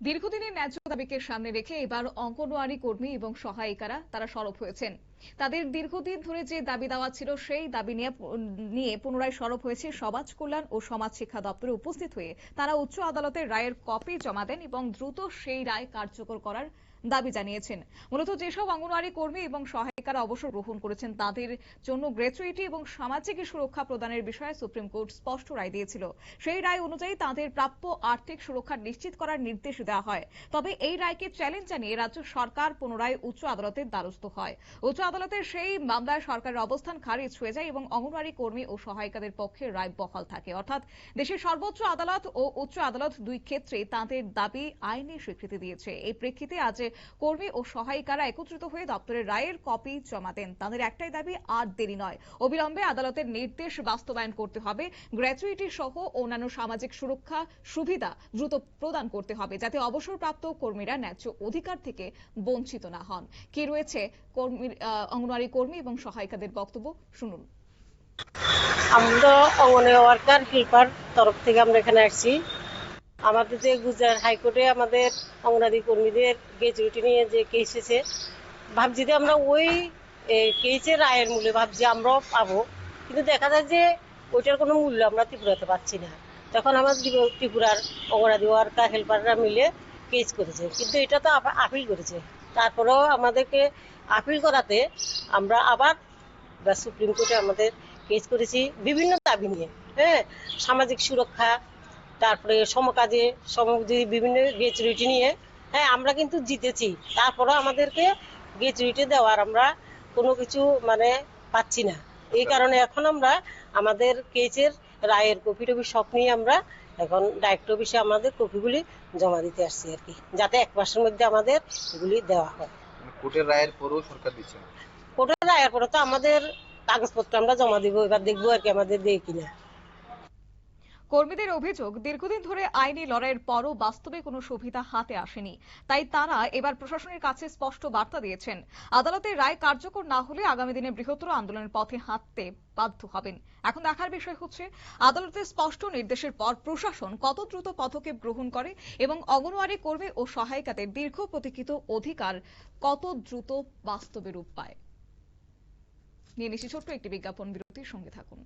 দীর্ঘদিনের ন্যায্য দাবিকে সামনে রেখে এবার অঙ্গনওয়াড়ি কর্মী এবং সহায়িকারা তারা সরব হয়েছেন। তাদের দীর্ঘদিন ধরে যে দাবি দেওয়া ছিল সেই দাবি নিয়ে পুনরায় সরব হয়েছে সমাজ কল্যাণ ও সমাজ শিক্ষা দপ্তরে উপস্থিত হয়ে তারা উচ্চ আদালতের রায়ের কপি জমা দেন এবং দ্রুত সেই রায় কার্যকর করার দাবি জানিয়েছেন। মূলত যেসব অঙ্গনওয়াড়ি কর্মী এবং সহায়িকারা অবসর গ্রহণ করেছেন তাদের জন্য গ্র্যাচুইটি এবং সামাজিক সুরক্ষা প্রদানের বিষয়ে সুপ্রিম কোর্ট স্পষ্ট রায় দিয়েছিল। সেই রায় অনুযায়ী তাদের প্রাপ্য আর্থিক সুরক্ষা নিশ্চিত করার নির্দেশ দেওয়া হয়। তবে এই রায়কে চ্যালেঞ্জ জানিয়ে রাজ্য সরকার পুনরায় উচ্চ আদালতের দ্বারস্থ হয়। উচ্চ আদালতের সেই মামলায় সরকারের অবস্থান খারিজ হয়ে যায় এবং অঙ্গনওয়াড়ি কর্মী ও সহায়িকাদের পক্ষে রায় বহাল থাকে। অর্থাৎ দেশের সর্বোচ্চ আদালত ও উচ্চ আদালত দুই ক্ষেত্রে তাদের দাবি আইনি স্বীকৃতি দিয়েছে। এই প্রেক্ষিতে আজ কর্মী ও সহায়িকারা একত্রিত হয়ে দপ্তরের রায়ের কপি জমা দেন। তাদের একটাই দাবি, আর দেরি নয়, অবিলম্বে আদালতের নির্দেশ বাস্তবায়ন করতে হবে। গ্র্যাচুইটি সহ অন্যান্য সামাজিক সুরক্ষা সুবিধা দ্রুত প্রদান করতে হবে, যাতে অবসরপ্রাপ্ত কর্মীরা ন্যায্য অধিকার থেকে বঞ্চিত না হন। কি রয়েছে অঙ্গনওয়াড়ি কর্মী এবং সহায়িকাদের বক্তব্য, শুনুন। আমরা অঙ্গনওয়াড়ি ওয়ার্কার হেল্পার তরফ থেকে আমরা এখানে আসছি। আমাদের যে গুজরাট হাইকোর্টে আমাদের অঙ্গনওয়াড়ি কর্মীদের গ্র্যাচুইটি নিয়ে যে কেস এসেছে, ভাবছি যে আমরা ওই কেসের রায়ের মূল্যে ভাবছি আমরাও পাবো, কিন্তু দেখা যায় যে ওইটার কোনো মূল্য আমরা ত্রিপুরাতে পাচ্ছি না। তখন আমাদের ত্রিপুরার অঙ্গনওয়াড়ি ওয়ার্কার হেল্পাররা মিলে কেস করেছে, কিন্তু এটা তো আপিল করেছে। তারপরেও আমাদেরকে আপিল করাতে আমরা আবার সুপ্রিম কোর্টে আমাদের কেস করেছি বিভিন্ন দাবি নিয়ে। সামাজিক সুরক্ষা, তারপরে সমকাজে বিভিন্ন গ্র্যাচুইটি নিয়ে। আমরা কিন্তু জিতেছি, তারপরে আমাদেরকে গ্র্যাচুইটি দেওয়ার আমরা কোনো কিছু পাচ্ছি না। এই কারণে এখন আমরা আমাদের কেসের রায়ের কপি টপি সব নিয়ে আমরা এখন ডাইরেক্টর অফিসে আমাদের কপিগুলি জমা দিতে আসছি আর কি, যাতে 1 মাসের মধ্যে আমাদের এগুলি দেওয়া হয়। কোর্টের রায়ের পরেও সরকার দিচ্ছে না। কোর্টের রায়ের পরে তো আমাদের কাগজপত্র আমরা জমা দিব, এবার দেখবো আর কি আমাদের দেয় কিনা। কর্মীদের অভিযোগ, দীর্ঘদিন ধরে আইনি লড়াইয়ের পরও বাস্তবে কোনো সুবিধা হাতে আসেনি। তাই তারা এবার প্রশাসনের কাছে স্পষ্ট বার্তা দিয়েছেন, আদালতের রায় কার্যকর না হলে আগামী দিনে বৃহত্তর আন্দোলনের পথে হাঁটতে বাধ্য হবেন। এখন দেখার বিষয় হচ্ছে আদালতের স্পষ্ট নির্দেশের পর প্রশাসন কত দ্রুত পদক্ষেপ গ্রহণ করে এবং অঙ্গনওয়াড়ি কর্মী ও সহায়িকাদের দীর্ঘ প্রতীক্ষিত অধিকার কত দ্রুত বাস্তবে রূপ পায়। নিয়ে নিচ্ছি ছোট্ট একটি বিজ্ঞাপন বিরতির, সঙ্গে থাকুন।